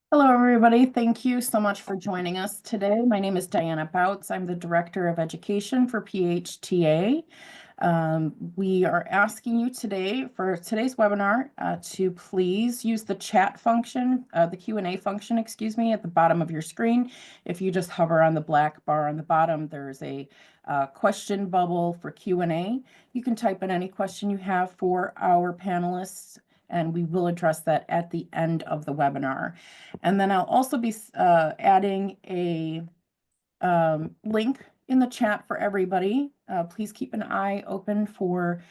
Hello, everybody. Thank you so much for joining us today. My name is Diana Bouts. I'm the Director of Education for PHTA. We are asking you today for today's webinar to please use the chat function, the Q&A function, excuse me, at the bottom of your screen. If you just hover on the black bar on the bottom, there's a question bubble for Q&A. You can type in any question you have for our panelists, and we will address that at the end of the webinar. And then I'll also be adding a link in the chat for everybody. Please keep an eye open for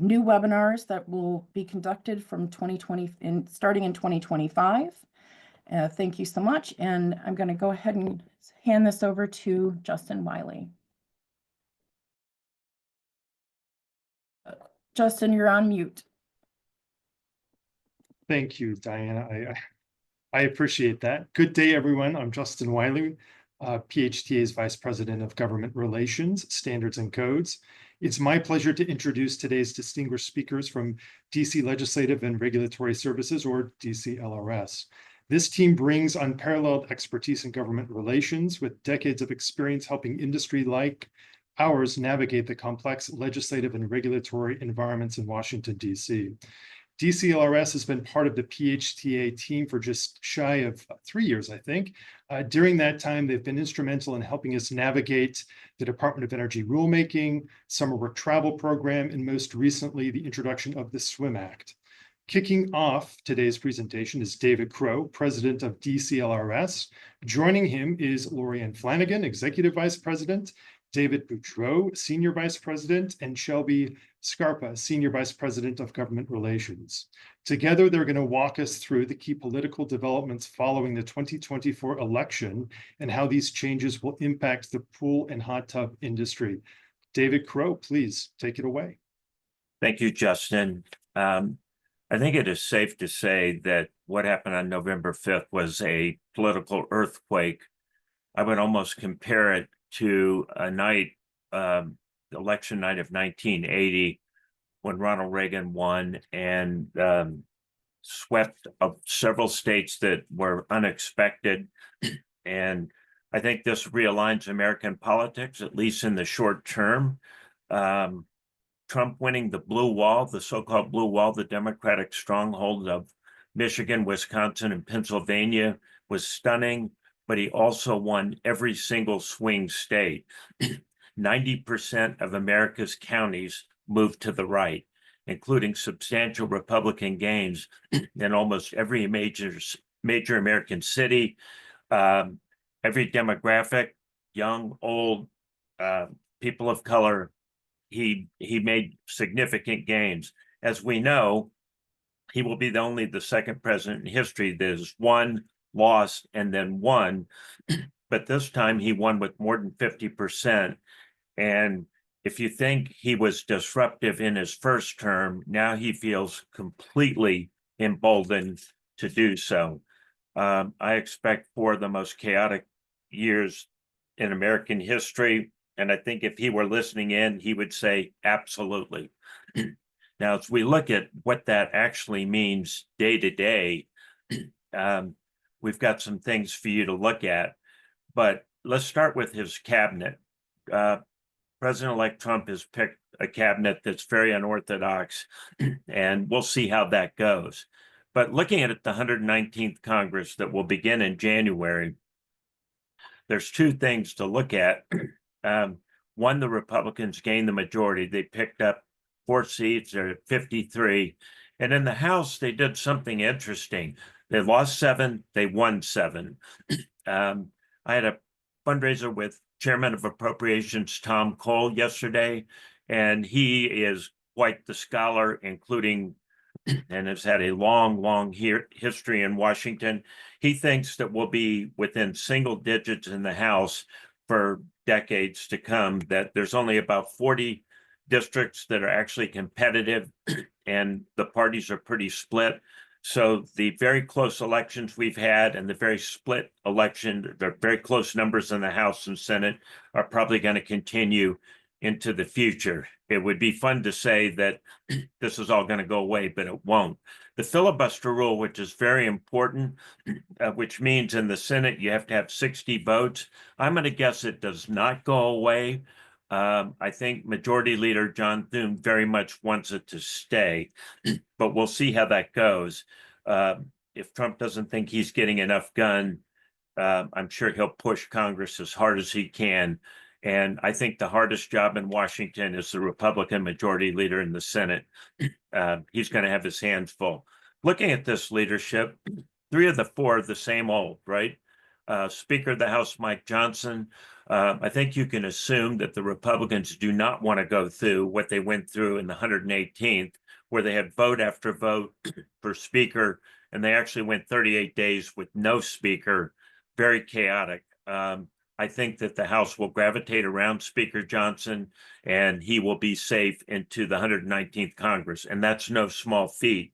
new webinars that will be conducted from 2020 starting in 2025. Thank you so much. And I'm going to go ahead and hand this over to Justin Wiley. Justin, you're on mute. Thank you, Diana. I appreciate that. Good day, everyone. I'm Justin Wiley, PHTA's Vice President of Government Relations, Standards and Codes. It's my pleasure to introduce today's distinguished speakers from DC Legislative and Regulatory Services, or DCLRS. This team brings unparalleled expertise in government relations with decades of experience helping industry like ours navigate the complex legislative and regulatory environments in Washington, DC. DCLRS has been part of the PHTA team for just shy of 3 years, I think. During that time, they've been instrumental in helping us navigate the Department of Energy rulemaking, summer work travel program, and most recently, the introduction of the SWIM Act. Kicking off today's presentation is David Crow, President of DCLRS. Joining him is Lorianne Flanagan, Executive Vice President, David Boutreau, Senior Vice President, and Shelby Scarpa, Senior Vice President of Government Relations. Together, they're going to walk us through the key political developments following the 2024 election and how these changes will impact the pool and hot tub industry. David Crow, please take it away. Thank you, Justin. I think it is safe to say that what happened on November 5th was a political earthquake. I would almost compare it to a night, election night of 1980, when Ronald Reagan won and swept up several states that were unexpected. And I think this realigns American politics, at least in the short term. Trump winning the blue wall, the so-called blue wall, the Democratic stronghold of Michigan, Wisconsin, and Pennsylvania, was stunning, but he also won every single swing state. 90% of America's counties moved to the right, including substantial Republican gains in almost every major American city, every demographic, young, old, people of color. He made significant gains. As we know, he will be only the second president in history that has won, lost, and then won. But this time he won with more than 50%. And if you think he was disruptive in his first term, now he feels completely emboldened to do so. I expect 4 of the most chaotic years in American history. And I think if he were listening in, he would say, absolutely. Now, as we look at what that actually means day to day, we've got some things for you to look at. But let's start with his cabinet. President-elect Trump has picked a cabinet that's very unorthodox, and we'll see how that goes. But looking at the 119th Congress that will begin in January, there's 2 things to look at. One, the Republicans gained the majority. They picked up 4 seats, they're at 53. And in the House, they did something interesting. They lost 7, they won 7. I had a fundraiser with Chairman of Appropriations Tom Cole yesterday, and he is quite the scholar, including, and has had a long history in Washington. He thinks that we'll be within single digits in the House for decades to come, that there's only about 40 districts that are actually competitive, and the parties are pretty split. So the very close elections we've had and the very split election, the very close numbers in the House and Senate are probably going to continue into the future. It would be fun to say that this is all going to go away, but it won't. The filibuster rule, which is very important, which means in the Senate you have to have 60 votes. I'm going to guess it does not go away. I think Majority Leader John Thune very much wants it to stay, but we'll see how that goes. If Trump doesn't think he's getting enough done, I'm sure he'll push Congress as hard as he can. And I think the hardest job in Washington is the Republican Majority Leader in the Senate. He's going to have his hands full. Looking at this leadership, 3 of the 4 are the same old, right? Speaker of the House, Mike Johnson. I think you can assume that the Republicans do not want to go through what they went through in the 118th, where they had vote after vote for Speaker, and they actually went 38 days with no Speaker. Very chaotic. I think that the House will gravitate around Speaker Johnson, and he will be safe into the 119th Congress. And that's no small feat,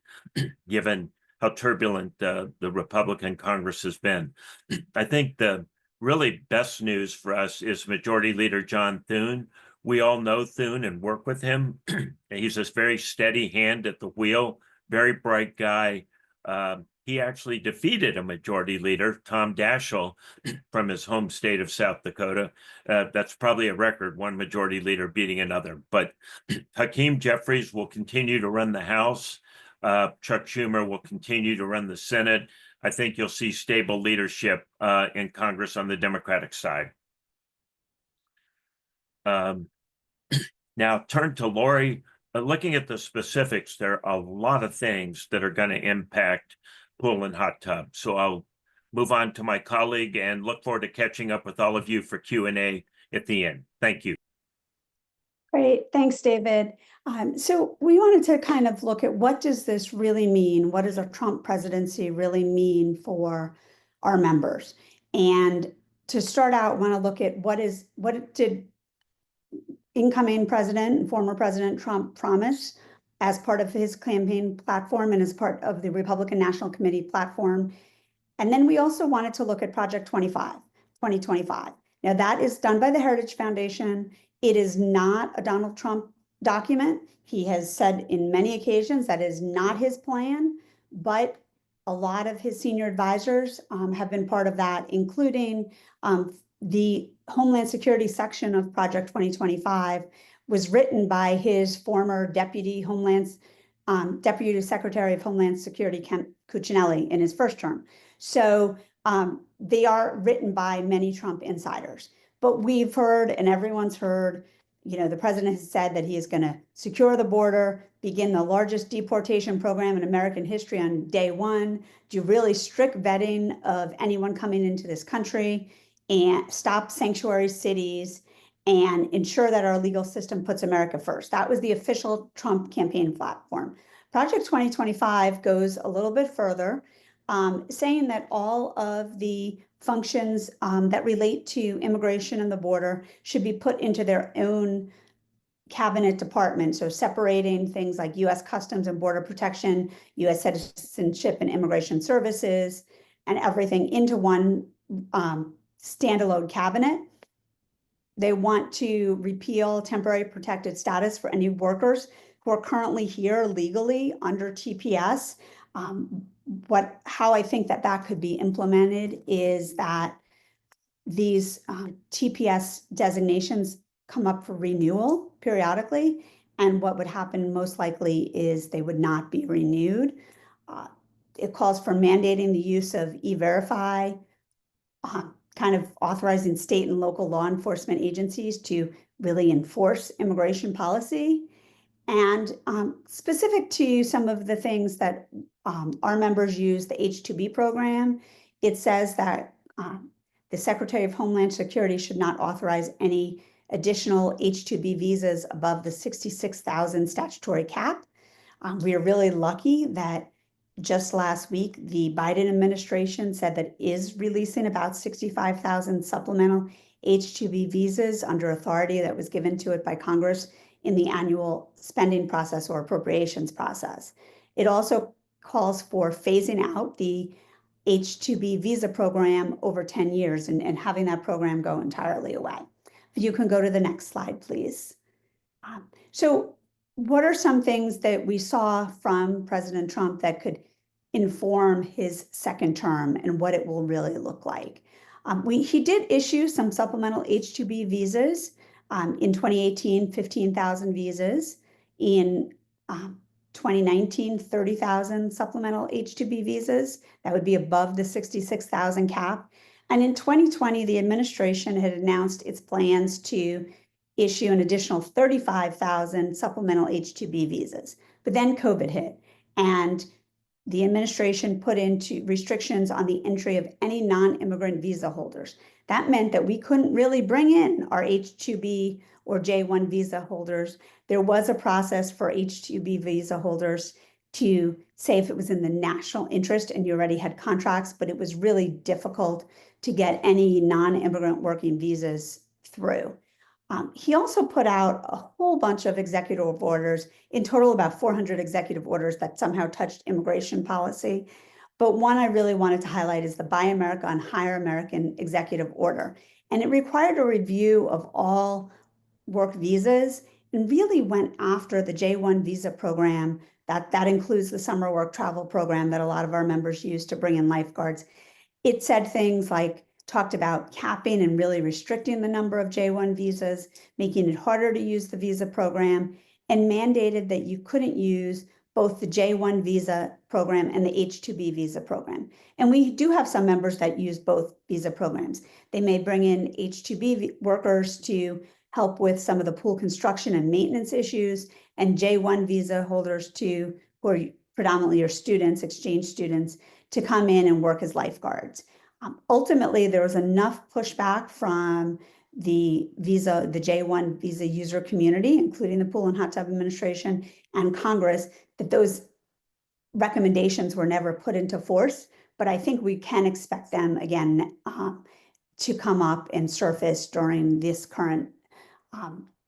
given how turbulent the Republican Congress has been. I think the really best news for us is Majority Leader John Thune. We all know Thune and work with him. He's this very steady hand at the wheel, very bright guy. He actually defeated a majority leader, Tom Daschle, from his home state of South Dakota. That's probably a record, one majority leader beating another. But Hakeem Jeffries will continue to run the House. Chuck Schumer will continue to run the Senate. I think you'll see stable leadership in Congress on the Democratic side. Now turn to Lori. Looking at the specifics, there are a lot of things that are going to impact pool and hot tub. So I'll move on to my colleague and look forward to catching up with all of you for Q&A at the end. Thank you. Great, thanks, David. So we wanted to kind of look at what does this really mean? What does a Trump presidency really mean for our members? And to start out, want to look at what did incoming president and former President Trump promise as part of his campaign platform and as part of the Republican National Committee platform. And then we also wanted to look at Project 2025. Now that is done by the Heritage Foundation. It is not a Donald Trump document. He has said in many occasions that is not his plan, but a lot of his senior advisors have been part of that, including the Homeland Security section of Project 2025 was written by his former Deputy Secretary of Homeland Security, Ken Cuccinelli, in his first term. So they are written by many Trump insiders. But we've heard, and everyone's heard, the president has said that he is going to secure the border, begin the largest deportation program in American history on day one, do really strict vetting of anyone coming into this country, and stop sanctuary cities, and ensure that our legal system puts America first. That was the official Trump campaign platform. Project 2025 goes a little bit further, saying that all of the functions that relate to immigration and the border should be put into their own cabinet department. So separating things like U.S. Customs and Border Protection, U.S. Citizenship and Immigration Services, and everything into one standalone cabinet. They want to repeal temporary protected status for any workers who are currently here legally under TPS. How I think that could be implemented is that these TPS designations come up for renewal periodically, and what would happen most likely is they would not be renewed. It calls for mandating the use of E-Verify, kind of authorizing state and local law enforcement agencies to really enforce immigration policy. And specific to some of the things that our members use, the H-2B program, it says that the Secretary of Homeland Security should not authorize any additional H-2B visas above the 66,000 statutory cap. We are really lucky that just last week, the Biden administration said that it is releasing about 65,000 supplemental H-2B visas under authority that was given to it by Congress in the annual spending process or appropriations process. It also calls for phasing out the H-2B visa program over 10 years and having that program go entirely away. If you can go to the next slide, please. So what are some things that we saw from President Trump that could inform his second term and what it will really look like? He did issue some supplemental H-2B visas in 2018, 15,000 visas. In 2019, 30,000 supplemental H-2B visas. That would be above the 66,000 cap. And in 2020, the administration had announced its plans to issue an additional 35,000 supplemental H-2B visas. But then COVID hit, and the administration put into restrictions on the entry of any non-immigrant visa holders. That meant that we couldn't really bring in our H-2B or J-1 visa holders. There was a process for H-2B visa holders to say if it was in the national interest and you already had contracts, but it was really difficult to get any non-immigrant working visas through. He also put out a whole bunch of executive orders, in total about 400 executive orders that somehow touched immigration policy. But one I really wanted to highlight is the Buy America and Hire American executive order. And it required a review of all work visas and really went after the J-1 visa program. That includes the summer work travel program that a lot of our members use to bring in lifeguards. It said things like, talked about capping and really restricting the number of J-1 visas, making it harder to use the visa program, and mandated that you couldn't use both the J-1 visa program and the H-2B visa program. And we do have some members that use both visa programs. They may bring in H-2B workers to help with some of the pool construction and maintenance issues, and J-1 visa holders who are predominantly your students, exchange students, to come in and work as lifeguards. Ultimately, there was enough pushback from the J-1 visa user community, including the Pool and Hot Tub Administration and Congress, that those recommendations were never put into force. But I think we can expect them again to come up and surface during this current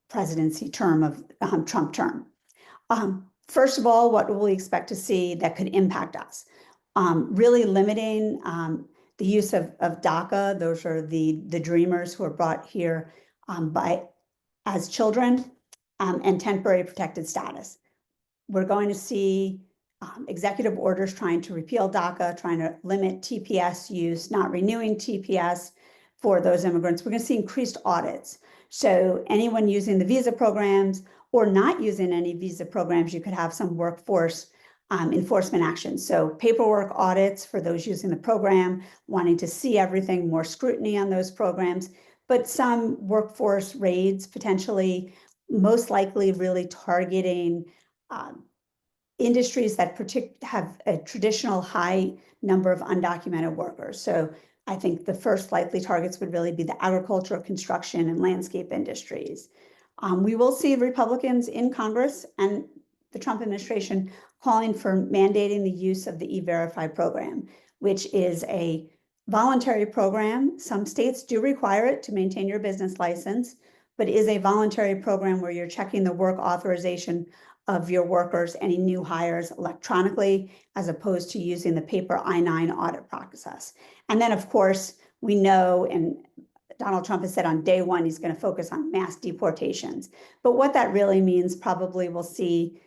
presidency term of Trump term. First of all, what will we expect to see that could impact us? Really limiting the use of DACA. Those are the dreamers who are brought here as children, and temporary protected status. We're going to see executive orders trying to repeal DACA, trying to limit TPS use, not renewing TPS for those immigrants. We're going to see increased audits. So anyone using the visa programs or not using any visa programs, you could have some workforce enforcement actions. So paperwork audits for those using the program, wanting to see everything, more scrutiny on those programs, but some workforce raids potentially, most likely really targeting industries that have a traditional high number of undocumented workers. So I think the first likely targets would really be the agricultural, construction, and landscape industries. We will see Republicans in Congress and the Trump administration calling for mandating the use of the E-Verify program, which is a voluntary program. Some states do require it to maintain your business license, but is a voluntary program where you're checking the work authorization of your workers, any new hires electronically, as opposed to using the paper I-9 audit process. And then, of course, we know, and Donald Trump has said on day one, he's going to focus on mass deportations. But what that really means, probably we'll see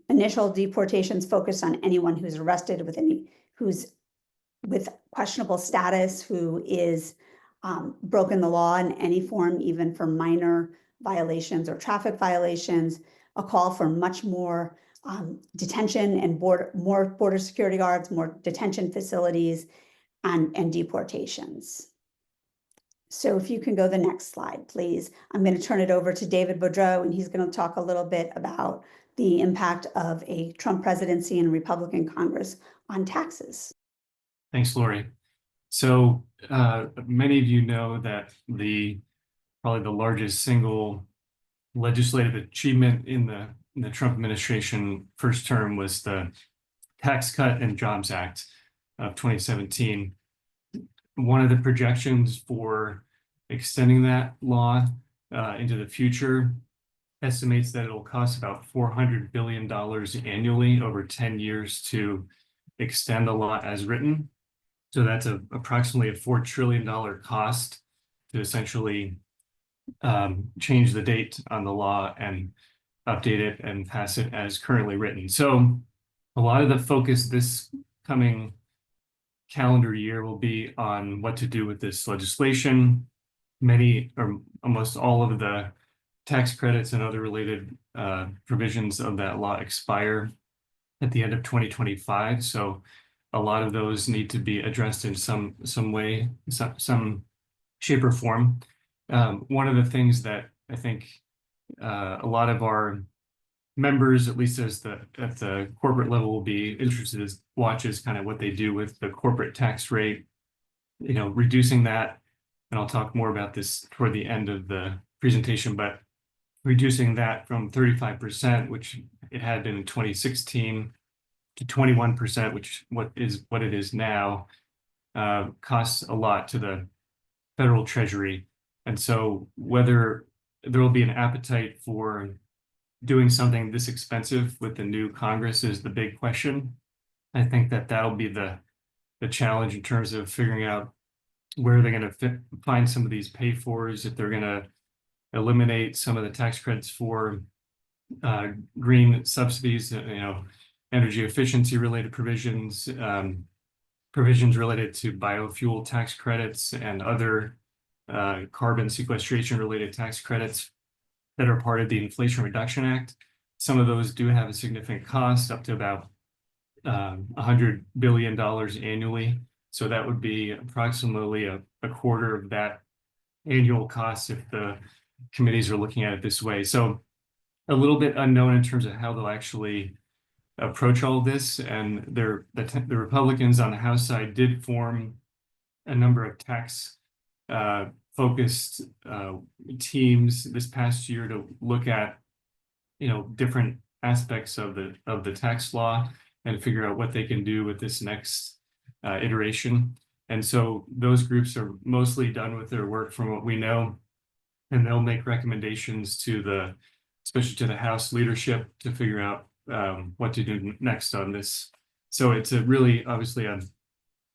initial deportations focused on anyone who's arrested who's with questionable status, who is broken the law in any form, even for minor violations or traffic violations, a call for much more detention and more border security guards, more detention facilities, and deportations. So if you can go the next slide, please. I'm going to turn it over to David Boudreau, and he's going to talk a little bit about the impact of a Trump presidency and Republican Congress on taxes. Thanks, Lori. So many of you know that probably the largest single legislative achievement in the Trump administration first term was the Tax Cut and Jobs Act of 2017. One of the projections for extending that law into the future estimates that it'll cost about $400 billion annually over 10 years to extend the law as written. So that's approximately a $4 trillion cost to essentially change the date on the law and update it and pass it as currently written. So a lot of the focus this coming calendar year will be on what to do with this legislation. Many or almost all of the tax credits and other related provisions of that law expire at the end of 2025. So a lot of those need to be addressed in some way, some shape or form. One of the things that I think a lot of our members, at least at the corporate level, will be interested in watches kind of what they do with the corporate tax rate, reducing that. And I'll talk more about this toward the end of the presentation, but reducing that from 35%, which it had been in 2016, to 21%, which what it is now, costs a lot to the federal treasury. And so whether there will be an appetite for doing something this expensive with the new Congress is the big question. I think that that'll be the challenge in terms of figuring out where they're going to find some of these pay-fors, if they're going to eliminate some of the tax credits for green subsidies, energy efficiency related provisions, provisions related to biofuel tax credits and other carbon sequestration related tax credits that are part of the Inflation Reduction Act. Some of those do have a significant cost, up to about $100 billion annually. So that would be approximately a quarter of that annual cost if the committees are looking at it this way. So a little bit unknown in terms of how they'll actually approach all of this. And the Republicans on the House side did form a number of tax focused teams this past year to look at different aspects of the tax law and figure out what they can do with this next iteration. And so those groups are mostly done with their work from what we know, and they'll make recommendations to especially to the House leadership, to figure out what to do next on this. So it's really obviously a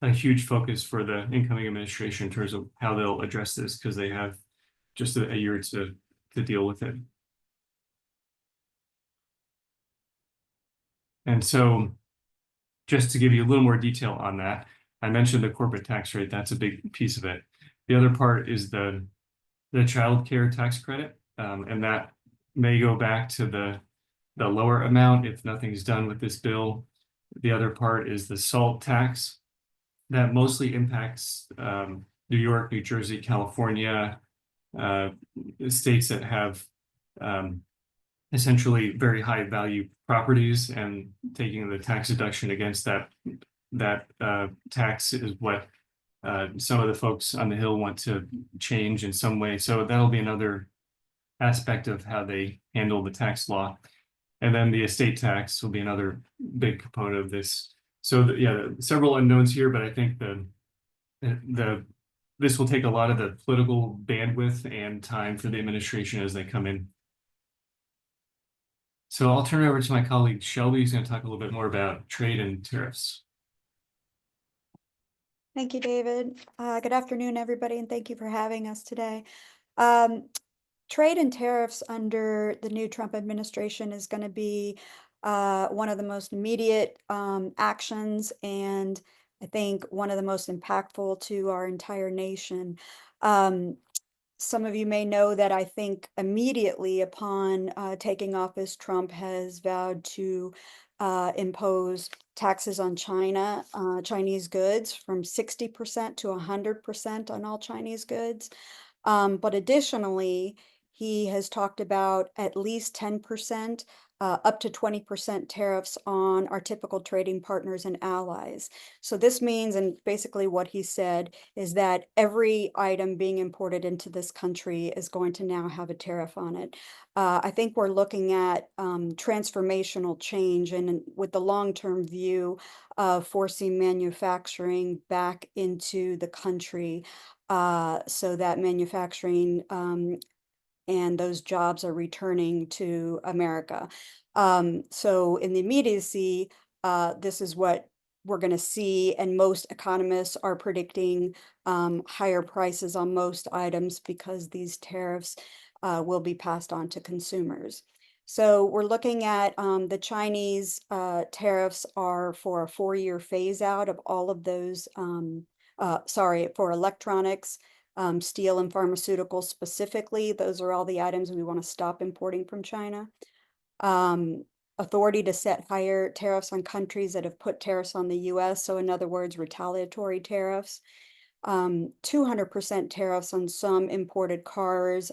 huge focus for the incoming administration in terms of how they'll address this, because they have just a year to deal with it. And so just to give you a little more detail on that, I mentioned the corporate tax rate. That's a big piece of it. The other part is the child care tax credit, and that may go back to the lower amount if nothing's done with this bill. The other part is the SALT tax that mostly impacts New York, New Jersey, California, states that have essentially very high value properties, and taking the tax deduction against that tax is what some of the folks on the Hill want to change in some way. So that'll be another aspect of how they handle the tax law. And then the estate tax will be another big component of this. So several unknowns here, but I think this will take a lot of the political bandwidth and time for the administration as they come in. So I'll turn it over to my colleague Shelby, who's going to talk a little bit more about trade and tariffs. Thank you, David. Good afternoon, everybody, and thank you for having us today. Trade and tariffs under the new Trump administration is going to be one of the most immediate actions, and I think one of the most impactful to our entire nation. Some of you may know that I think immediately upon taking office, Trump has vowed to impose taxes on Chinese goods from 60% to 100% on all Chinese goods. But additionally, he has talked about at least 10%, up to 20% tariffs on our typical trading partners and allies. So this means, and basically what he said, is that every item being imported into this country is going to now have a tariff on it. I think we're looking at transformational change, and with the long-term view of forcing manufacturing back into the country, so that manufacturing and those jobs are returning to America. So in the immediacy, this is what we're going to see, and most economists are predicting higher prices on most items because these tariffs will be passed on to consumers. So we're looking at the Chinese tariffs are for a 4-year phase out of all of those, for electronics, steel and pharmaceuticals specifically. Those are all the items we want to stop importing from China. Authority to set higher tariffs on countries that have put tariffs on the US. So in other words, retaliatory tariffs. 200% tariffs on some imported cars,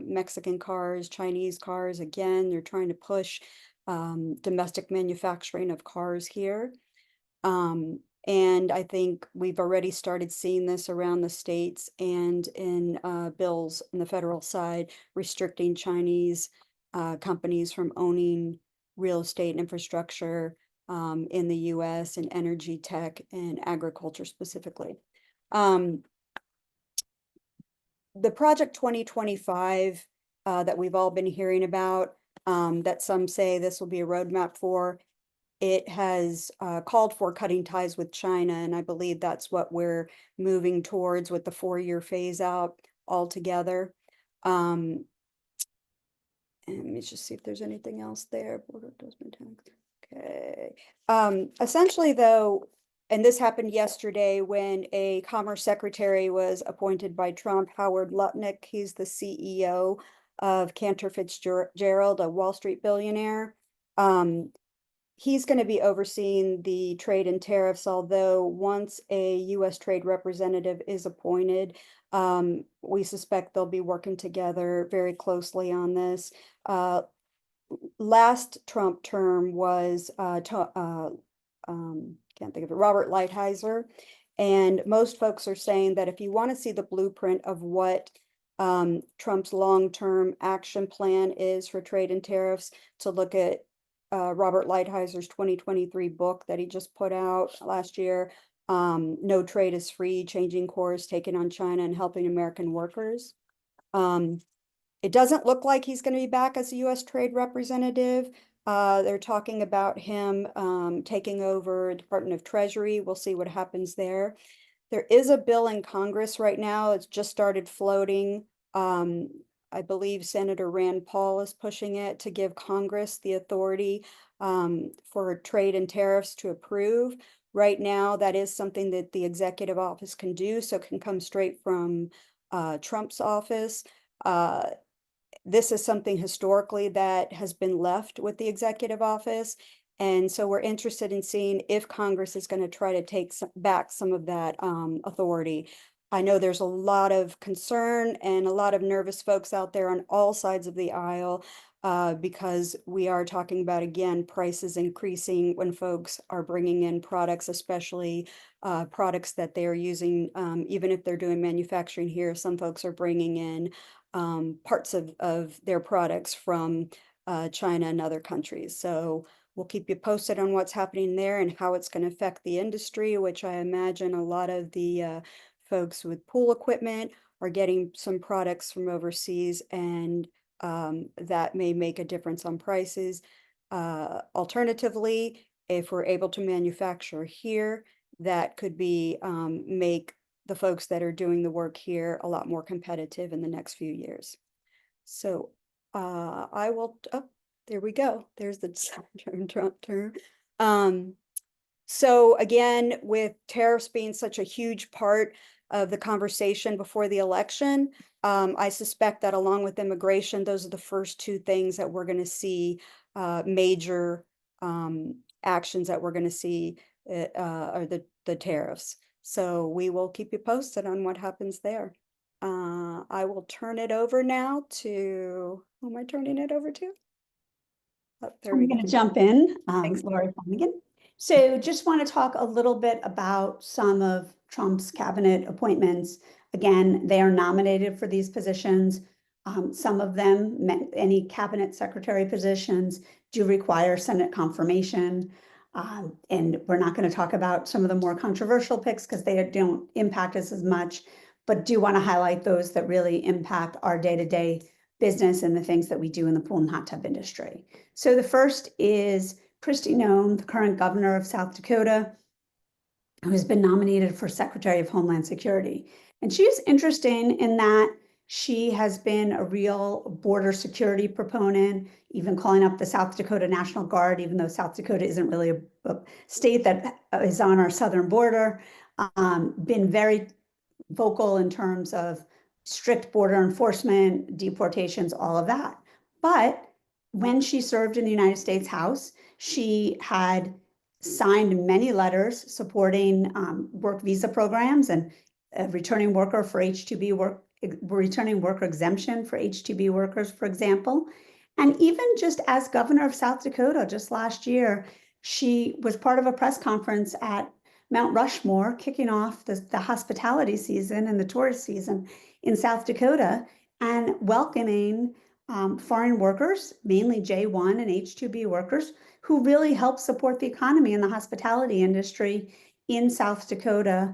Mexican cars, Chinese cars. Again, they're trying to push domestic manufacturing of cars here. And I think we've already started seeing this around the states and in bills on the federal side, restricting Chinese companies from owning real estate infrastructure in the US and energy, tech, and agriculture specifically. The Project 2025 that we've all been hearing about, that some say this will be a roadmap for, it has called for cutting ties with China, and I believe that's what we're moving towards with the 4-year phase out altogether. And let me just see if there's anything else there. Border adjustment tax. Okay. Essentially, though, and this happened yesterday when a commerce secretary was appointed by Trump, Howard Lutnick. He's the CEO of Cantor Fitzgerald, a Wall Street billionaire. He's going to be overseeing the trade and tariffs, although once a U.S. trade representative is appointed, we suspect they'll be working together very closely on this. Last Trump term was, can't think of it, Robert Lighthizer. And most folks are saying that if you want to see the blueprint of what Trump's long-term action plan is for trade and tariffs, to look at Robert Lighthizer's 2023 book that he just put out last year, No Trade is Free, Changing Course, Taking on China and Helping American Workers. It doesn't look like he's going to be back as a U.S. trade representative. They're talking about him taking over Department of Treasury. We'll see what happens there. There is a bill in Congress right now. It's just started floating. I believe Senator Rand Paul is pushing it to give Congress the authority for trade and tariffs to approve. Right now, that is something that the executive office can do, so it can come straight from Trump's office. This is something historically that has been left with the executive office. And so we're interested in seeing if Congress is going to try to take back some of that authority. I know there's a lot of concern and a lot of nervous folks out there on all sides of the aisle because we are talking about, again, prices increasing when folks are bringing in products, especially products that they are using, even if they're doing manufacturing here. Some folks are bringing in parts of their products from China and other countries. So we'll keep you posted on what's happening there and how it's going to affect the industry, which I imagine a lot of the folks with pool equipment are getting some products from overseas, and that may make a difference on prices. Alternatively, if we're able to manufacture here, that could be make the folks that are doing the work here a lot more competitive in the next few years. So I will, oh, there we go. There's the Trump term. So again, with tariffs being such a huge part of the conversation before the election, I suspect that along with immigration, those are the first two things that we're going to see major actions that we're going to see are the tariffs. So we will keep you posted on what happens there. I will turn it over now to, who am I turning it over to? Oh, there we I'm go. going to jump in, Thanks. Lori Flanagan. So just want to talk a little bit about some of Trump's cabinet appointments. Again, they are nominated for these positions. Some of them, any cabinet secretary positions, do require Senate confirmation. And we're not going to talk about some of the more controversial picks because they don't impact us as much, but do want to highlight those that really impact our day-to-day business and the things that we do in the pool and hot tub industry. So the first is Kristi Noem, the current governor of South Dakota. who's been nominated for Secretary of Homeland Security. And she's interesting in that she has been a real border security proponent, even calling up the South Dakota National Guard, even though South Dakota isn't really a state that is on our southern border, been very vocal in terms of strict border enforcement, deportations, all of that. But when she served in the United States House, she had signed many letters supporting work visa programs and returning worker for H-2B work, returning worker exemption for H-2B workers, for example. And even just as governor of South Dakota just last year, she was part of a press conference at Mount Rushmore, kicking off the hospitality season and the tourist season in South Dakota, and welcoming foreign workers, mainly J1 and H-2B workers, who really help support the economy and the hospitality industry in South Dakota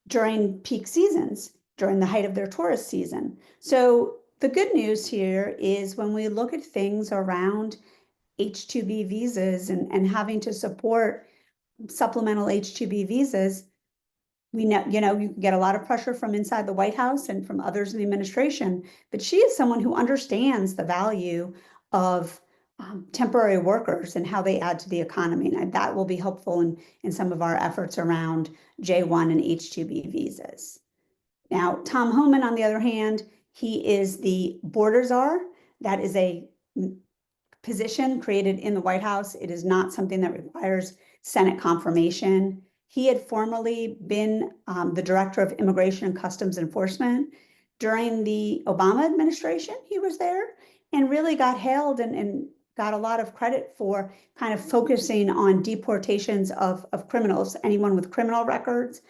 during peak seasons, during the height of their tourist season. So the good news here is when we look at things around H-2B visas and having to support supplemental H-2B visas, we know, you can get a lot of pressure from inside the White House and from others in the administration, but she is someone who understands the value of temporary workers and how they add to the economy. And that will be helpful in some of our efforts around J1 and H-2B visas. Now, Tom Homan, on the other hand, he is the border czar. That is a position created in the White House. It is not something that requires Senate confirmation. He had formerly been the director of Immigration and Customs Enforcement. During the Obama administration, he was there and really got hailed and got a lot of credit for kind of focusing on deportations of criminals, anyone with criminal records.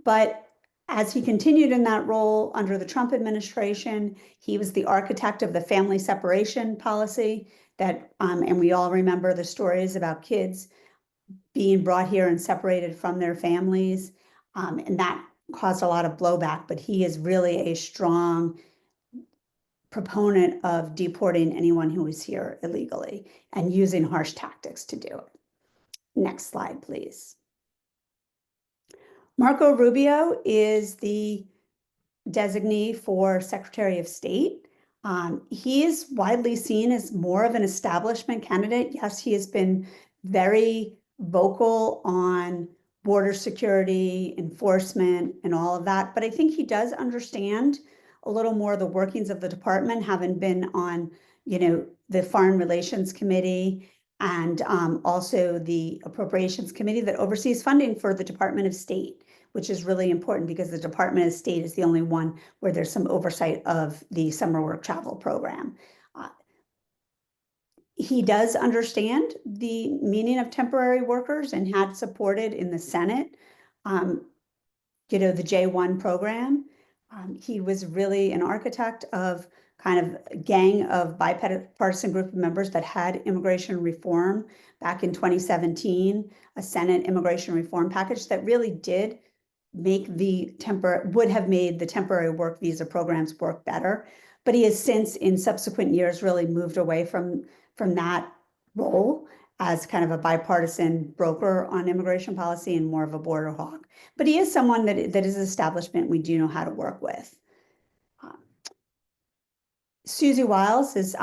But as he continued in that role under the Trump administration, he was the architect of the family separation policy that, and we all remember the stories about kids being brought here and separated from their families. And that caused a lot of blowback, but he is really a strong proponent of deporting anyone who is here illegally and using harsh tactics to do it. Next slide, please. Marco Rubio is the designee for Secretary of State. He is widely seen as more of an establishment candidate. Yes, he has been very vocal on border security, enforcement, and all of that, but I think he does understand a little more the workings of the department, having been on, the Foreign Relations Committee and also the Appropriations Committee that oversees funding for the Department of State, which is really important because the Department of State is the only one where there's some oversight of the summer work travel program. He does understand the meaning of temporary workers and had supported in the Senate, the J1 program. He was really an architect of kind of a gang of bipartisan group of members that had immigration reform back in 2017, a Senate immigration reform package that really did make would have made the temporary work visa programs work better. But he has since, in subsequent years, really moved away from that role as kind of a bipartisan broker on immigration policy and more of a border hawk. But he is someone that is establishment we do know how to work with. Susie Wiles is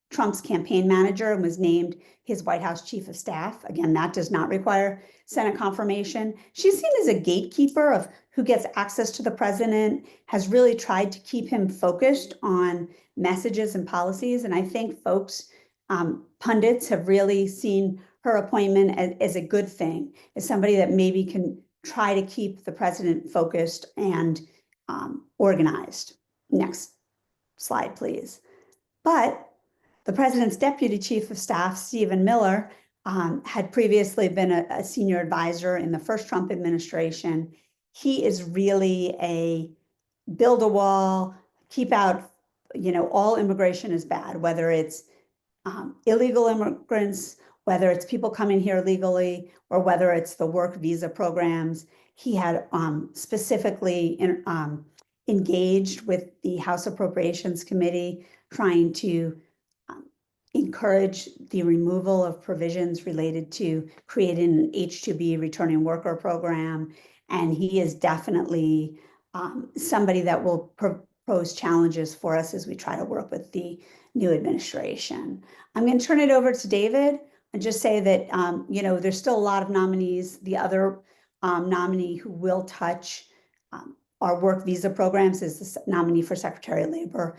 Trump's campaign manager and was named his White House chief of staff. Again, that does not require Senate confirmation. She's seen as a gatekeeper of who gets access to the president, has really tried to keep him focused on messages and policies. And I think folks, pundits have really seen her appointment as a good thing, as somebody that maybe can try to keep the president focused and organized. Next slide, please. But the president's deputy chief of staff, Stephen Miller, had previously been a senior advisor in the first Trump administration. He is really a build a wall, keep out, all immigration is bad, whether it's illegal immigrants, whether it's people coming here legally, or whether it's the work visa programs. He had specifically engaged with the House Appropriations Committee, trying to encourage the removal of provisions related to creating an H-2B returning worker program. And he is definitely somebody that will propose challenges for us as we try to work with the new administration. I'm going to turn it over to David and just say that, there's still a lot of nominees. The other nominee who will touch our work visa programs is the nominee for Secretary of Labor.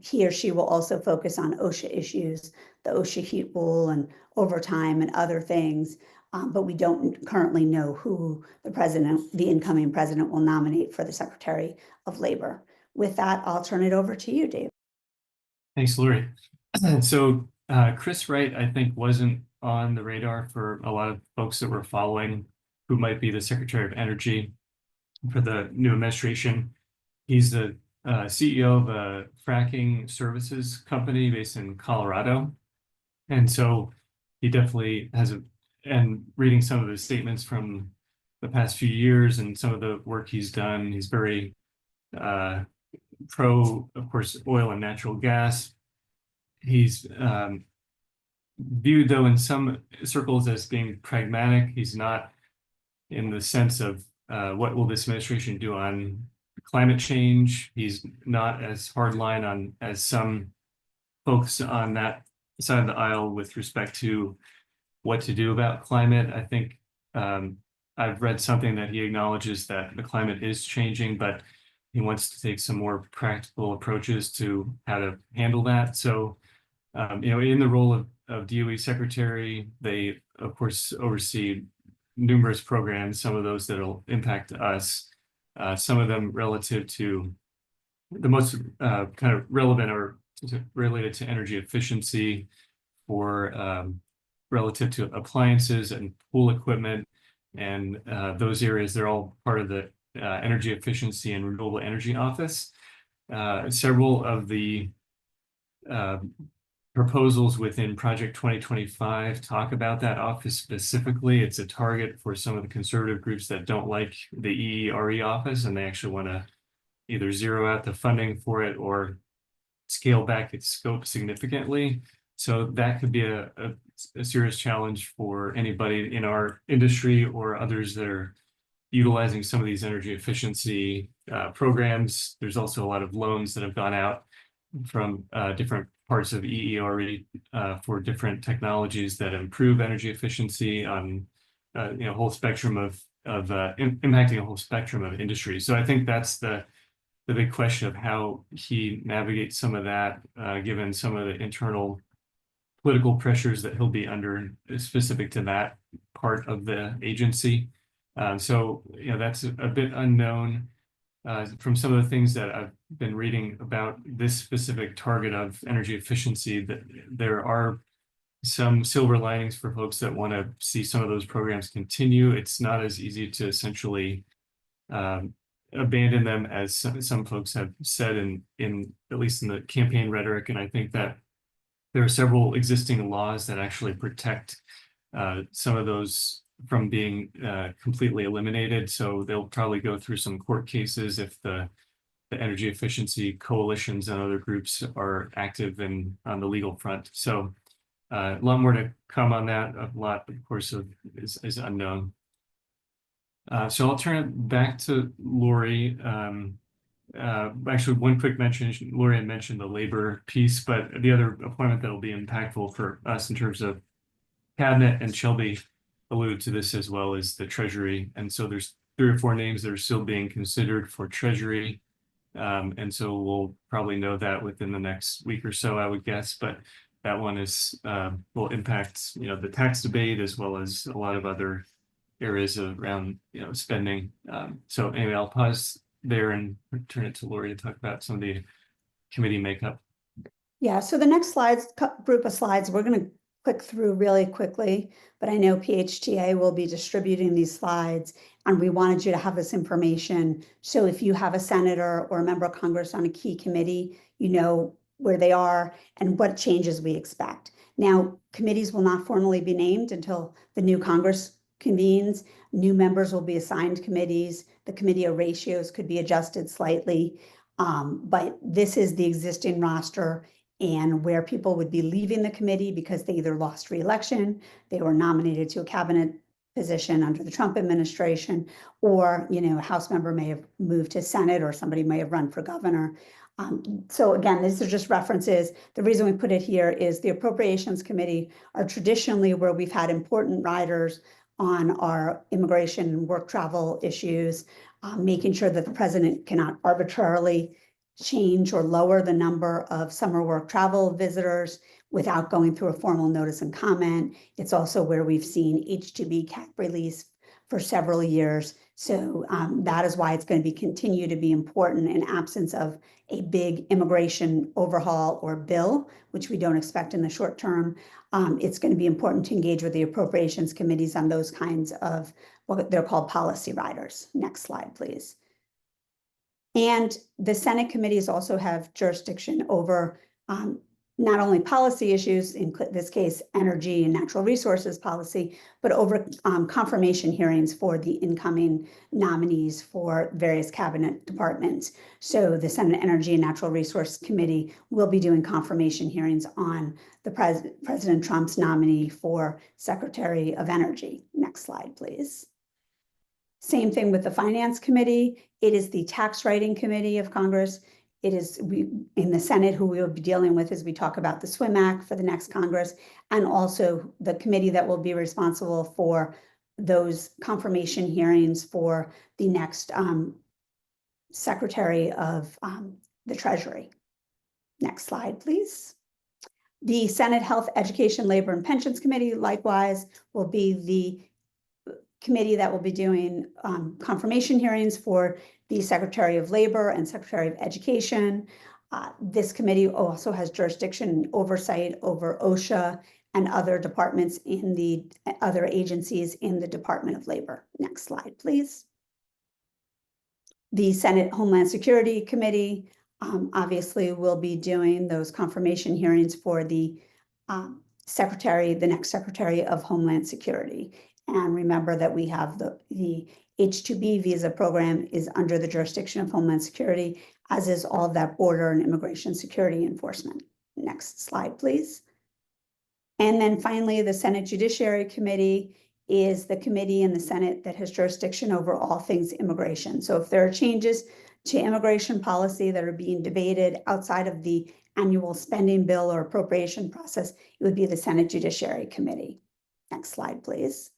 He or she will also focus on OSHA issues, the OSHA heat rule and overtime and other things. But we don't currently know who the incoming president will nominate for the Secretary of Labor. With that, I'll turn it over to you, Dave. Thanks, Lori. So Chris Wright, I think, wasn't on the radar for a lot of folks that were following who might be the Secretary of Energy for the new administration. He's the CEO of a fracking services company based in Colorado. And so he definitely has and reading some of his statements from the past few years and some of the work he's done, he's very pro, of course, oil and natural gas. He's viewed, though, in some circles as being pragmatic. He's not in the sense of what will this administration do on climate change. He's not as hardline as some folks on that side of the aisle with respect to what to do about climate. I think I've read something that he acknowledges that the climate is changing, but he wants to take some more practical approaches to how to handle that. So, in the role of DOE Secretary, they, of course, oversee numerous programs, some of those that will impact us, some of them relative to the most kind of relevant or related to energy efficiency for relative to appliances and pool equipment. And those areas, they're all part of the Energy Efficiency and Renewable Energy Office. Several of the proposals within Project 2025 talk about that office specifically. It's a target for some of the conservative groups that don't like the EERE office, and they actually want to either zero out the funding for it or scale back its scope significantly. So that could be a serious challenge for anybody in our industry or others that are utilizing some of these energy efficiency programs. There's also a lot of loans that have gone out from different parts of EERE for different technologies that improve energy efficiency on a whole spectrum of impacting a whole spectrum of industries. So I think that's the big question of how he navigates some of that, given some of the internal political pressures that he'll be under specific to that part of the agency. So that's a bit unknown. From some of the things that I've been reading about this specific target of energy efficiency, that there are some silver linings for folks that want to see some of those programs continue. It's not as easy to essentially abandon them as some folks have said in at least in the campaign rhetoric. And I think that there are several existing laws that actually protect some of those from being completely eliminated. So they'll probably go through some court cases if the energy efficiency coalitions and other groups are active on the legal front. So a lot more to come on that. A lot, of course, is unknown. So I'll turn it back to Lori. Actually, one quick mention, Lori had mentioned the labor piece, but the other appointment that will be impactful for us in terms of cabinet, and Shelby alluded to this as well, is the Treasury. And so there's 3 or 4 names that are still being considered for Treasury. And so we'll probably know that within the next week or so, I would guess. But that one will impact the tax debate as well as a lot of other areas around spending. So anyway, I'll pause there and turn it to Lori to talk about some of the committee makeup. Yeah, so the next group of slides, we're going to click through really quickly, but I know PHTA will be distributing these slides, and we wanted you to have this information. So if you have a senator or a member of Congress on a key committee, you know where they are and what changes we expect. Now, committees will not formally be named until the new Congress convenes. New members will be assigned committees. The committee ratios could be adjusted slightly, but this is the existing roster. and where people would be leaving the committee because they either lost re-election, they were nominated to a cabinet position under the Trump administration, or, a House member may have moved to Senate, or somebody may have run for governor. So again, these are just references. The reason we put it here is the Appropriations Committee are traditionally where we've had important riders on our immigration and work travel issues, making sure that the president cannot arbitrarily change or lower the number of summer work travel visitors without going through a formal notice and comment. It's also where we've seen H-2B cap release for several years. So that is why it's going to be continue to be important in absence of a big immigration overhaul or bill, which we don't expect in the short term. It's going to be important to engage with the appropriations committees on those kinds of what they're called policy riders. Next slide, please. And the Senate committees also have jurisdiction over not only policy issues, in this case, energy and natural resources policy, but over confirmation hearings for the incoming nominees for various cabinet departments. So the Senate Energy and Natural Resource Committee will be doing confirmation hearings on the President Trump's nominee for Secretary of Energy. Next slide, please. Same thing with the Finance Committee. It is the Tax Writing Committee of Congress. It is in the Senate who we will be dealing with as we talk about the SWIM Act for the next Congress, and also the committee that will be responsible for those confirmation hearings for the next Secretary of the Treasury. Next slide, please. The Senate Health, Education, Labor, and Pensions Committee likewise will be the committee that will be doing confirmation hearings for the Secretary of Labor and Secretary of Education. This committee also has jurisdiction and oversight over OSHA and other departments in the other agencies in the Department of Labor. Next slide, please. The Senate Homeland Security Committee obviously will be doing those confirmation hearings for the next Secretary of Homeland Security. And remember that we have the H-2B visa program is under the jurisdiction of Homeland Security, as is all of that border and immigration security enforcement. Next slide, please. And then finally, the Senate Judiciary Committee is the committee in the Senate that has jurisdiction over all things immigration. So if there are changes to immigration policy that are being debated outside of the annual spending bill or appropriation process, it would be the Senate Judiciary Committee. Next slide, please.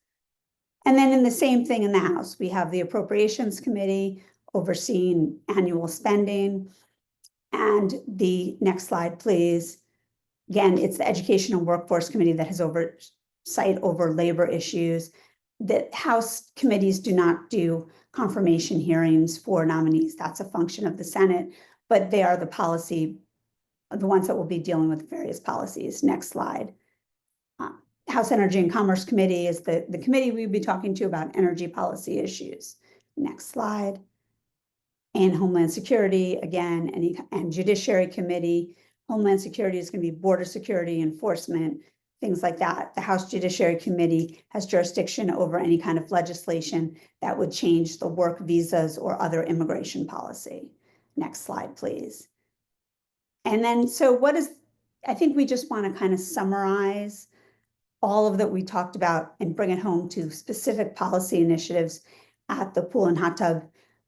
And then in the same thing in the House, we have the Appropriations Committee overseeing annual spending. And the next slide, please. Again, it's the Education and Workforce Committee that has oversight over labor issues. The House committees do not do confirmation hearings for nominees. That's a function of the Senate, but they are the ones that will be dealing with various policies. Next slide. House Energy and Commerce Committee is the committee we'll be talking to about energy policy issues. Next slide. And Homeland Security, again, and Judiciary Committee. Homeland Security is going to be border security enforcement, things like that. The House Judiciary Committee has jurisdiction over any kind of legislation that would change the work visas or other immigration policy. Next slide, please. And then, I think we just want to kind of summarize all of that we talked about and bring it home to specific policy initiatives at the Pool and Hot Tub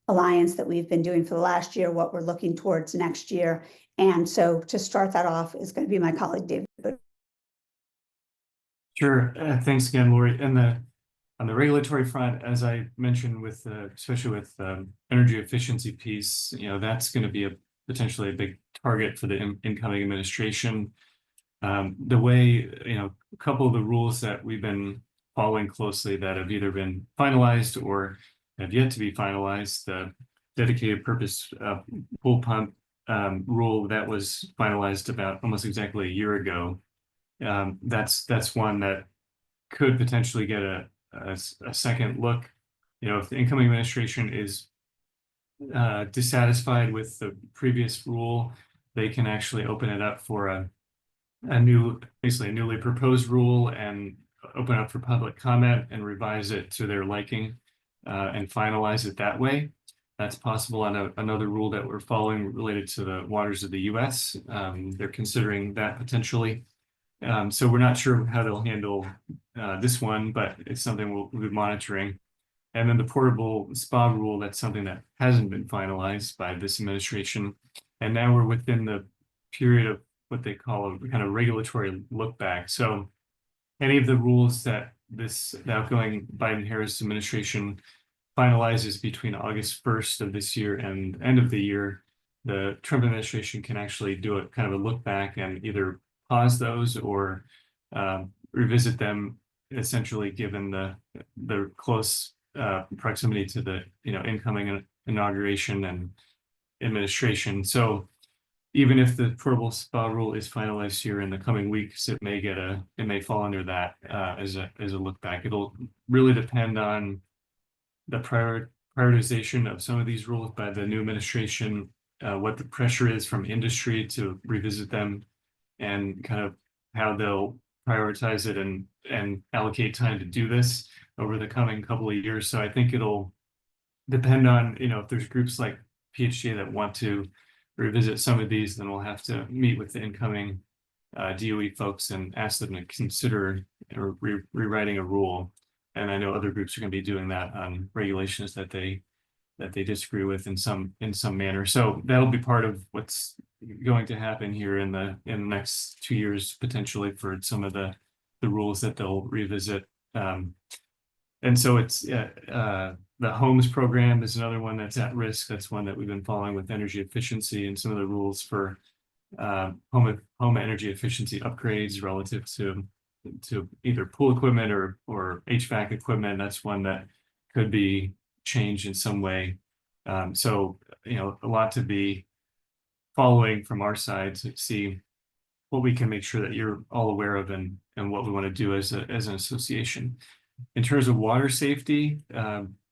Alliance that we've been doing for the last year, what we're looking towards next year. And so to start that off is going to be my colleague, David. Sure. Thanks again, Lori. And on the regulatory front, as I mentioned, especially with energy efficiency piece, that's going to be potentially a big target for the incoming administration. The way, a couple of the rules that we've been following closely that have either been finalized or have yet to be finalized, the dedicated purpose pool pump rule that was finalized about almost exactly a year ago. That's one that could potentially get a second look. If the incoming administration is dissatisfied with the previous rule, they can actually open it up for basically a newly proposed rule and open up for public comment and revise it to their liking and finalize it that way. That's possible on another rule that we're following related to the waters of the US. They're considering that potentially. So we're not sure how they'll handle this one, but it's something we'll be monitoring. And then the portable spa rule, that's something that hasn't been finalized by this administration. And now we're within the period of what they call a kind of regulatory look back. So any of the rules that the outgoing Biden-Harris administration finalizes between August 1st of this year and end of the year, the Trump administration can actually do a kind of a look back and either pause those or revisit them, essentially given the close proximity to the incoming inauguration and administration. So even if the portable spa rule is finalized here in the coming weeks, it may fall under that as a look back. It'll really depend on the prioritization of some of these rules by the new administration, what the pressure is from industry to revisit them, and kind of how they'll prioritize it and allocate time to do this over the coming couple of years. So I think it'll depend on, if there's groups like PHTA that want to revisit some of these, then we'll have to meet with the incoming DOE folks and ask them to consider rewriting a rule. And I know other groups are going to be doing that on regulations that they disagree with in some manner. So that'll be part of what's going to happen here in the next 2 years, potentially, for some of the rules that they'll revisit. And so it's the homes program is another one that's at risk. That's one that we've been following with energy efficiency and some of the rules for home energy efficiency upgrades relative to either pool equipment or HVAC equipment. That's one that could be changed in some way. So a lot to be following from our side to see what we can make sure that you're all aware of and what we want to do as an association. In terms of water safety,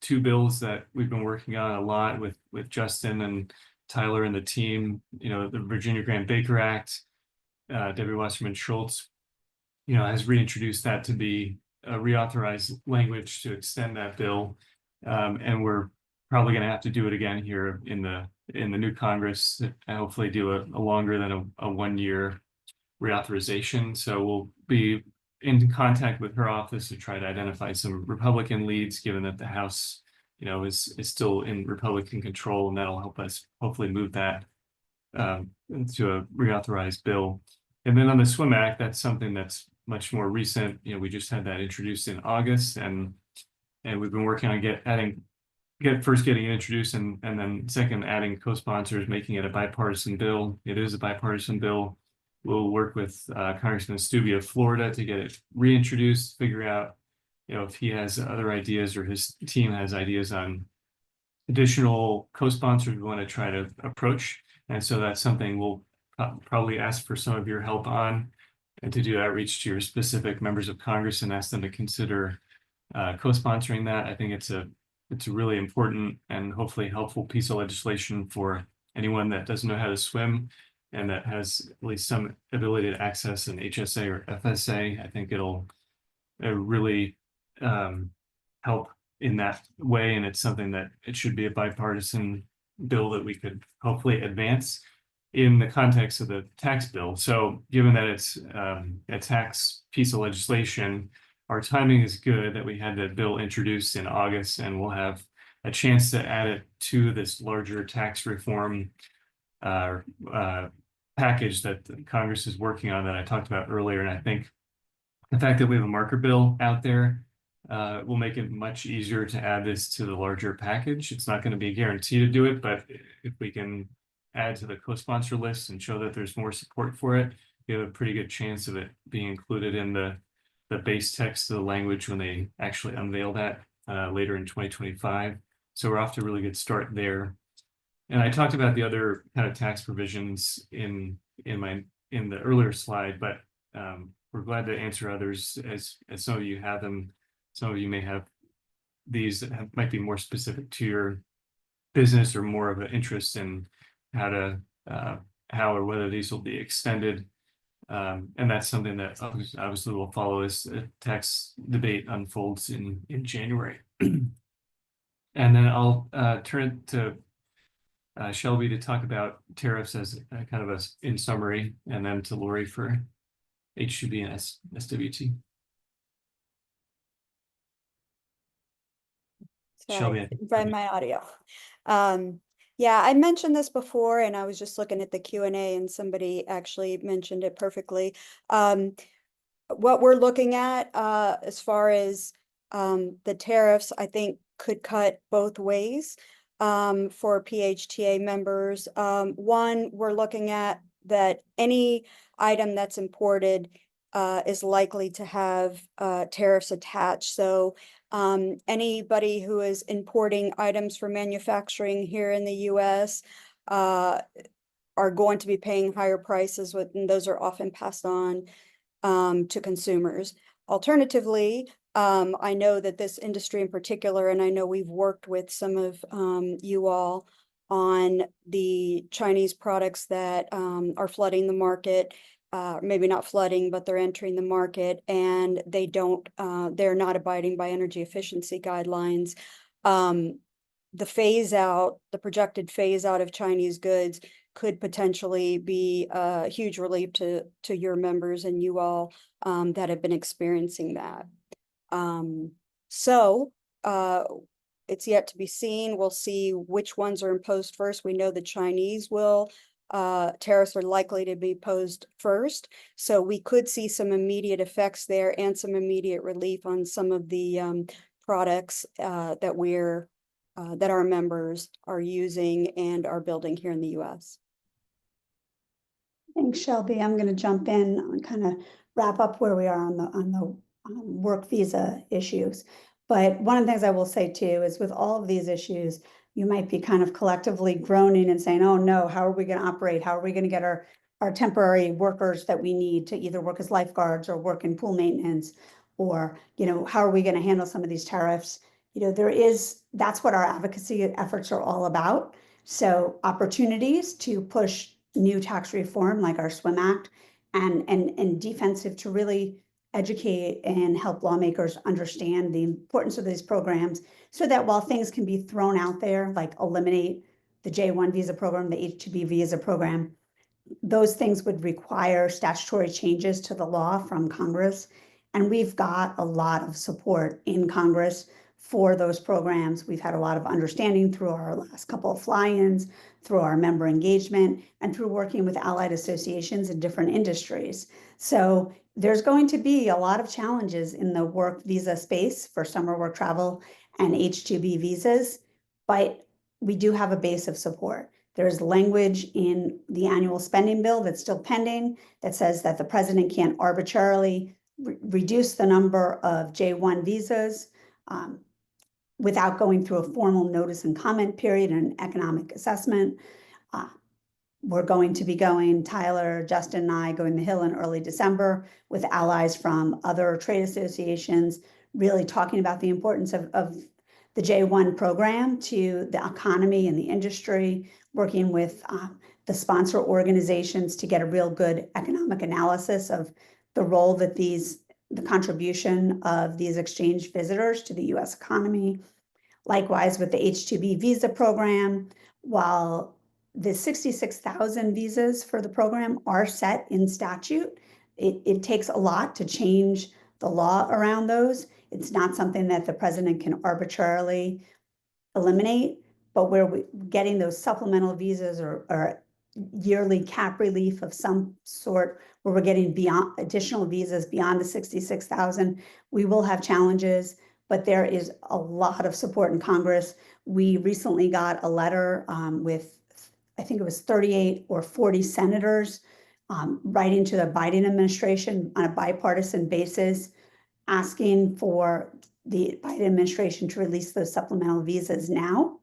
2 bills that we've been working on a lot with Justin and Tyler and the team, the Virginia Grant Baker Act, Debbie Wasserman Schultz, has reintroduced that to be a reauthorized language to extend that bill. And we're probably going to have to do it again here in the new Congress, and hopefully do a longer than a 1-year reauthorization. So we'll be in contact with her office to try to identify some Republican leads, given that the House, is still in Republican control, and that'll help us hopefully move that into a reauthorized bill. And then on the Swim Act, that's something that's much more recent. We just had that introduced in August, and we've been working on getting it introduced, and then second, adding co-sponsors, making it a bipartisan bill. It is a bipartisan bill. We'll work with Congressman Stubbe of Florida to get it reintroduced, figure out, if he has other ideas or his team has ideas on additional co-sponsors we want to try to approach. And so that's something we'll probably ask for some of your help on, and to do outreach to your specific members of Congress and ask them to consider co-sponsoring that. I think it's a really important and hopefully helpful piece of legislation for anyone that doesn't know how to swim and that has at least some ability to access an HSA or FSA. I think it'll really help in that way, and it's something that it should be a bipartisan bill that we could hopefully advance in the context of the tax bill. So given that it's a tax piece of legislation, our timing is good that we had the bill introduced in August, and we'll have a chance to add it to this larger tax reform package that Congress is working on that I talked about earlier. And I think the fact that we have a marker bill out there will make it much easier to add this to the larger package. It's not going to be a guarantee to do it, but if we can add to the co-sponsor list and show that there's more support for it, we have a pretty good chance of it being included in the base text of the language when they actually unveil that later in 2025. So we're off to a really good start there. And I talked about the other kind of tax provisions in the earlier slide, but we're glad to answer others as some of you have them. Some of you may have these that might be more specific to your business or more of an interest in how or whether these will be extended. And that's something that obviously we'll follow as the tax debate unfolds in January. And then I'll turn to Shelby to talk about tariffs as kind of in summary, and then to Lori for H2B and SWT. Shelby, I Sorry, think. by my audio. Yeah, I mentioned this before, and I was just looking at the Q&A, and somebody actually mentioned it perfectly. What we're looking at as far as the tariffs, I think could cut both ways for PHTA members. One, we're looking at that any item that's imported is likely to have tariffs attached. So anybody who is importing items for manufacturing here in the US are going to be paying higher prices, and those are often passed on to consumers. Alternatively, I know that this industry in particular, and I know we've worked with some of you all on the Chinese products that are flooding the market. Maybe not flooding, but they're entering the market, and they're not abiding by energy efficiency guidelines. The projected phase out of Chinese goods could potentially be a huge relief to your members and you all that have been experiencing that. So it's yet to be seen. We'll see which ones are imposed first. We know the Chinese tariffs are likely to be posed first. So we could see some immediate effects there and some immediate relief on some of the products that our members are using and are building here in the US. Thanks, Shelby. I'm going to jump in and kind of wrap up where we are on the work visa issues. But one of the things I will say too is with all of these issues, you might be kind of collectively groaning and saying, oh no, how are we going to operate? How are we going to get our temporary workers that we need to either work as lifeguards or work in pool maintenance? Or, how are we going to handle some of these tariffs? That's what our advocacy efforts are all about. So opportunities to push new tax reform like our SWIM Act and defensive to really educate and help lawmakers understand the importance of these programs so that while things can be thrown out there, like eliminate the J1 visa program, the H2B visa program, those things would require statutory changes to the law from Congress. And we've got a lot of support in Congress for those programs. We've had a lot of understanding through our last couple of fly-ins, through our member engagement, and through working with allied associations in different industries. So there's going to be a lot of challenges in the work visa space for summer work travel and H2B visas, but we do have a base of support. There's language in the annual spending bill that's still pending that says that the president can't arbitrarily reduce the number of J1 visas without going through a formal notice and comment period and economic assessment. We're going to be Tyler, Justin, and I going the Hill in early December with allies from other trade associations, really talking about the importance of the J1 program to the economy and the industry, working with the sponsor organizations to get a real good economic analysis of the role that the contribution of these exchange visitors to the US economy. Likewise with the H2B visa program, while the 66,000 visas for the program are set in statute, it takes a lot to change the law around those. It's not something that the president can arbitrarily eliminate, but we're getting those supplemental visas or yearly cap relief of some sort where we're getting beyond additional visas beyond the 66,000. We will have challenges, but there is a lot of support in Congress. We recently got a letter with, I think it was 38 or 40 senators writing to the Biden administration on a bipartisan basis, asking for the Biden administration to release those supplemental visas now,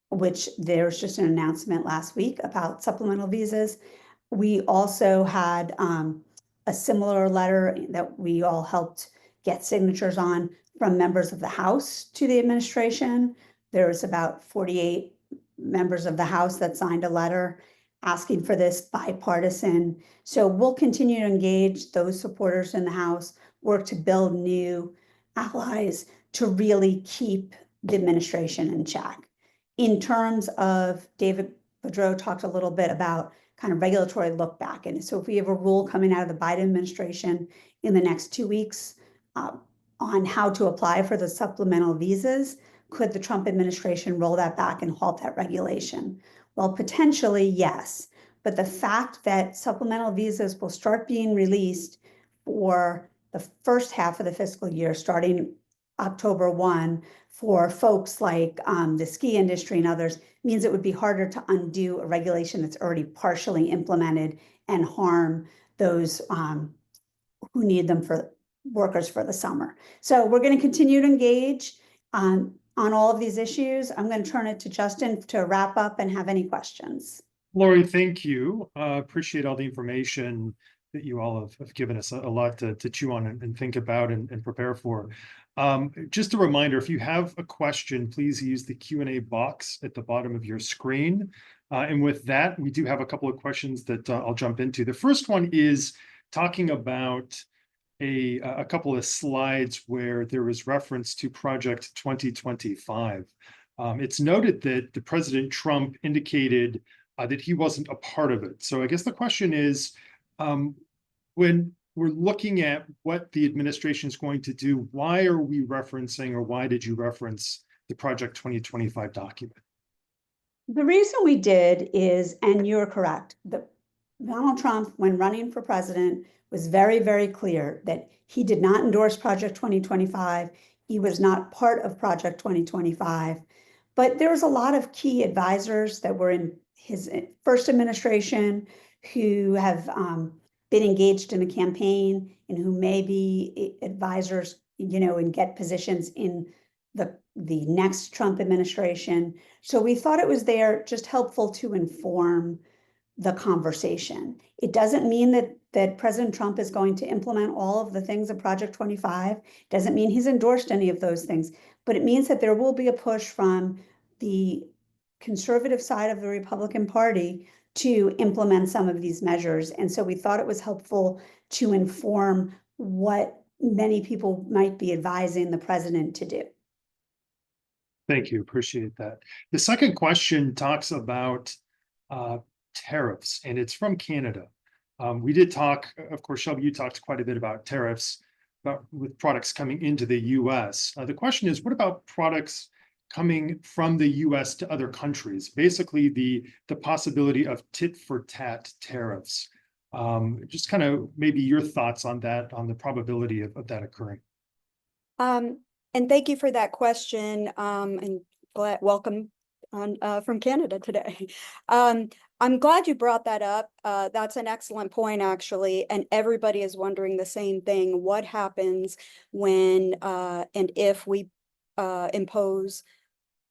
which there's just an announcement last week about supplemental visas. We also had a similar letter that we all helped get signatures on from members of the House to the administration. There was about 48 members of the House that signed a letter asking for this bipartisan. So we'll continue to engage those supporters in the House, work to build new allies to really keep the administration in check. In terms of, David Boudreau talked a little bit about kind of regulatory look back. And so if we have a rule coming out of the Biden administration in the next 2 weeks on how to apply for the supplemental visas, could the Trump administration roll that back and halt that regulation? Well, potentially, yes. But the fact that supplemental visas will start being released for the first half of the fiscal year, starting October 1, for folks like the ski industry and others, means it would be harder to undo a regulation that's already partially implemented and harm those who need them for workers for the summer. So we're going to continue to engage on all of these issues. I'm going to turn it to Justin to wrap up and have any questions. Lori, thank you. Appreciate all the information that you all have given us a lot to chew on and think about and prepare for. Just a reminder, if you have a question, please use the Q&A box at the bottom of your screen. And with that, we do have a couple of questions that I'll jump into. The first one is talking about a couple of slides where there was reference to Project 2025. It's noted that the President Trump indicated that he wasn't a part of it. So I guess the question is, when we're looking at what the administration is going to do, why are we referencing, or why did you reference the Project 2025 document? The reason we did is, and you're correct, that Donald Trump, when running for president, was very, very clear that he did not endorse Project 2025. He was not part of Project 2025. But there was a lot of key advisors that were in his first administration who have been engaged in the campaign and who may be advisors, and get positions in the next Trump administration. So we thought it was there just helpful to inform the conversation. It doesn't mean that President Trump is going to implement all of the things of Project 25. Doesn't mean he's endorsed any of those things, but it means that there will be a push from the conservative side of the Republican Party to implement some of these measures. And so we thought it was helpful to inform what many people might be advising the president to do. Thank you, appreciate that. The second question talks about tariffs, and it's from Canada. We did talk, of course, Shelby, you talked quite a bit about tariffs with products coming into the US. The question is, what about products coming from the US to other countries? Basically, the possibility of tit-for-tat tariffs. Just kind of maybe your thoughts on that, on the probability of that occurring. And thank you for that question. And welcome on from Canada today. I'm glad you brought that up. That's an excellent point, actually. And everybody is wondering the same thing. What happens when and if we impose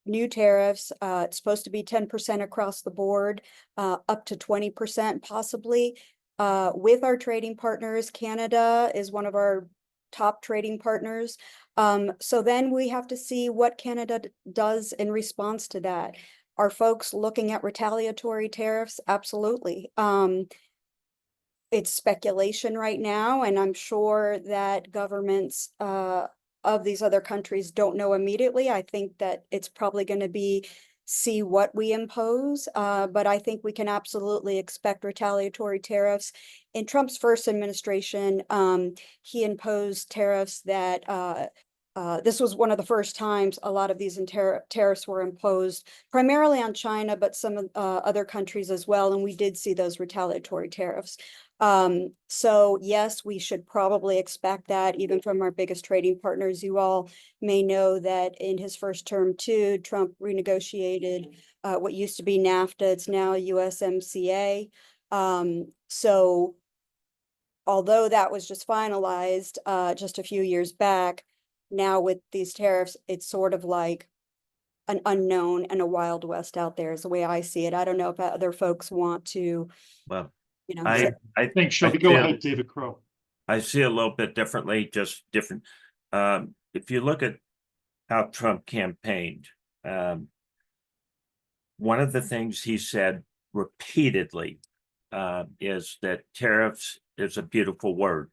new tariffs? It's supposed to be 10% across the board, up to 20% possibly. With our trading partners, Canada is one of our top trading partners. So then we have to see what Canada does in response to that. Are folks looking at retaliatory tariffs? Absolutely. It's speculation right now, and I'm sure that governments of these other countries don't know immediately. I think that it's probably going to be see what we impose, but I think we can absolutely expect retaliatory tariffs. In Trump's first administration, he imposed tariffs that this was one of the first times a lot of these tariffs were imposed, primarily on China, but some other countries as well. And we did see those retaliatory tariffs. So yes, we should probably expect that even from our biggest trading partners. You all may know that in his first term too, Trump renegotiated what used to be NAFTA. It's now USMCA. So although that was just finalized just a few years back, now with these tariffs, it's sort of like an unknown and a Wild West out there is the way I see it. I don't know if other folks want to, Well, say- I think, Shelby, go ahead, David Crow. I see a little bit differently, just different. If you look at how Trump campaigned, one of the things he said repeatedly is that tariffs is a beautiful word.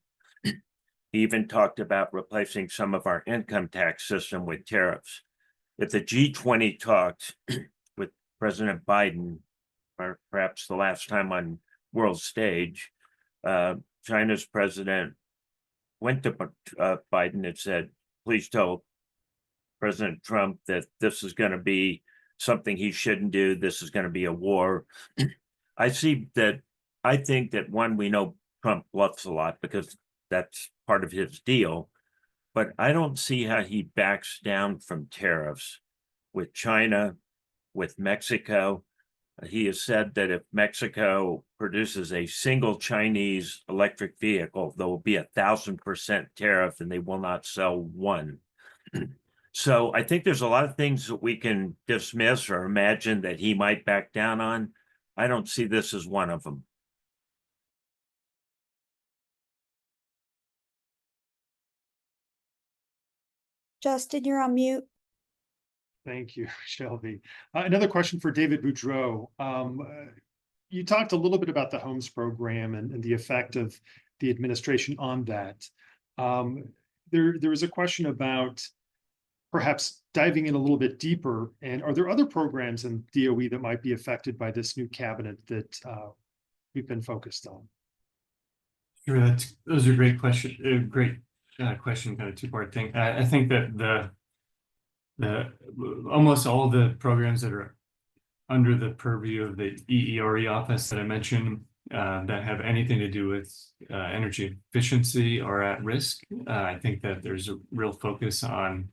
He even talked about replacing some of our income tax system with tariffs. at the G20 talks with President Biden, or perhaps the last time on world stage, China's president went to Biden and said, please tell President Trump that this is going to be something he shouldn't do. This is going to be a war. I think that one, we know Trump bluffs a lot because that's part of his deal, but I don't see how he backs down from tariffs with China, with Mexico. He has said that if Mexico produces a single Chinese electric vehicle, there will be 1,000% tariff and they will not sell one. So I think there's a lot of things that we can dismiss or imagine that he might back down on. I don't see this as one of them. Justin, you're on mute. Thank you, Shelby. Another question for David Boudreau. You talked a little bit about the homes program and the effect of the administration on that. There was a question about perhaps diving in a little bit deeper. And are there other programs in DOE that might be affected by this new cabinet that we've been focused on? Sure, those are great questions. Great question, kind of two-part thing. I think that the almost all of the programs that are under the purview of the EERE office that I mentioned that have anything to do with energy efficiency are at risk. I think that there's a real focus on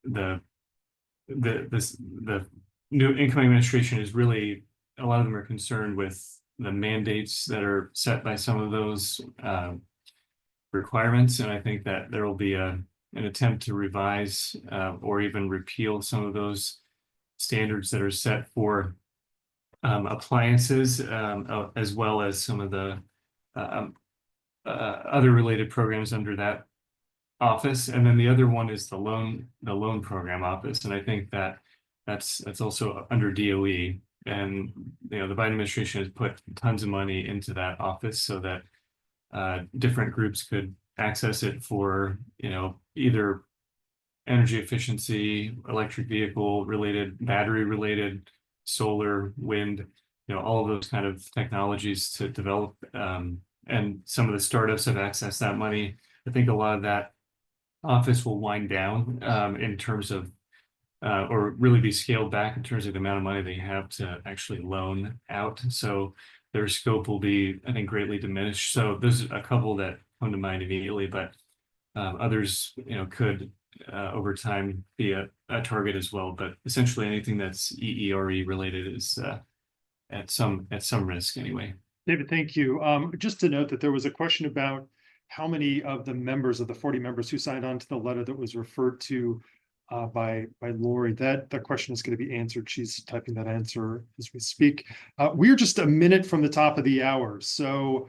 the new incoming administration is really, a lot of them are concerned with the mandates that are set by some of those requirements, and I think that there will be an attempt to revise or even repeal some of those standards that are set for appliances, as well as some of the other related programs under that office. And then the other one is the loan program office, and I think that that's also under DOE. And the Biden administration has put tons of money into that office so that different groups could access it for either energy efficiency, electric vehicle related, battery related, solar, wind, all of those kind of technologies to develop. And some of the startups have accessed that money. I think a lot of that office will wind down in terms of or really be scaled back in terms of the amount of money they have to actually loan out. So their scope will be, I think, greatly diminished. So there's a couple that come to mind immediately, but others, could over time be a target as well. But essentially anything that's EERE related is at some risk anyway. David, thank you. Just to note that there was a question about how many of the members of the 40 members who signed on to the letter that was referred to by Lori. That question is going to be answered. She's typing that answer as we speak. We're just a minute from the top of the hour. So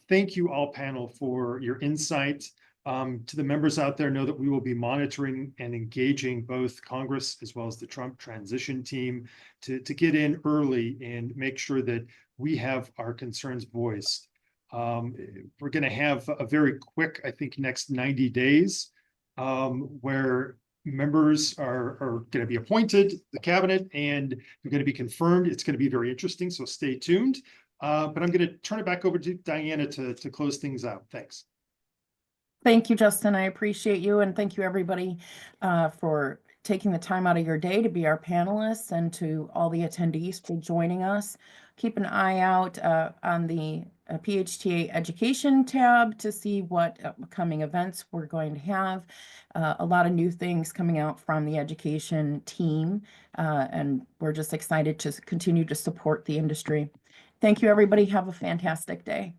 thank you all panel for your insight. To the members out there, know that we will be monitoring and engaging both Congress as well as the Trump transition team to get in early and make sure that we have our concerns voiced. We're going to have a very quick, I think, next 90 days where members are going to be appointed, the cabinet, and they're going to be confirmed. It's going to be very interesting, so stay tuned. But I'm going to turn it back over to Diana to close things out. Thanks. Thank you, Justin. I appreciate you, and thank you, everybody, for taking the time out of your day to be our panelists, and to all the attendees for joining us. Keep an eye out on the PHTA education tab to see what upcoming events we're going to have. A lot of new things coming out from the education team, and we're just excited to continue to support the industry. Thank you, everybody. Have a fantastic day.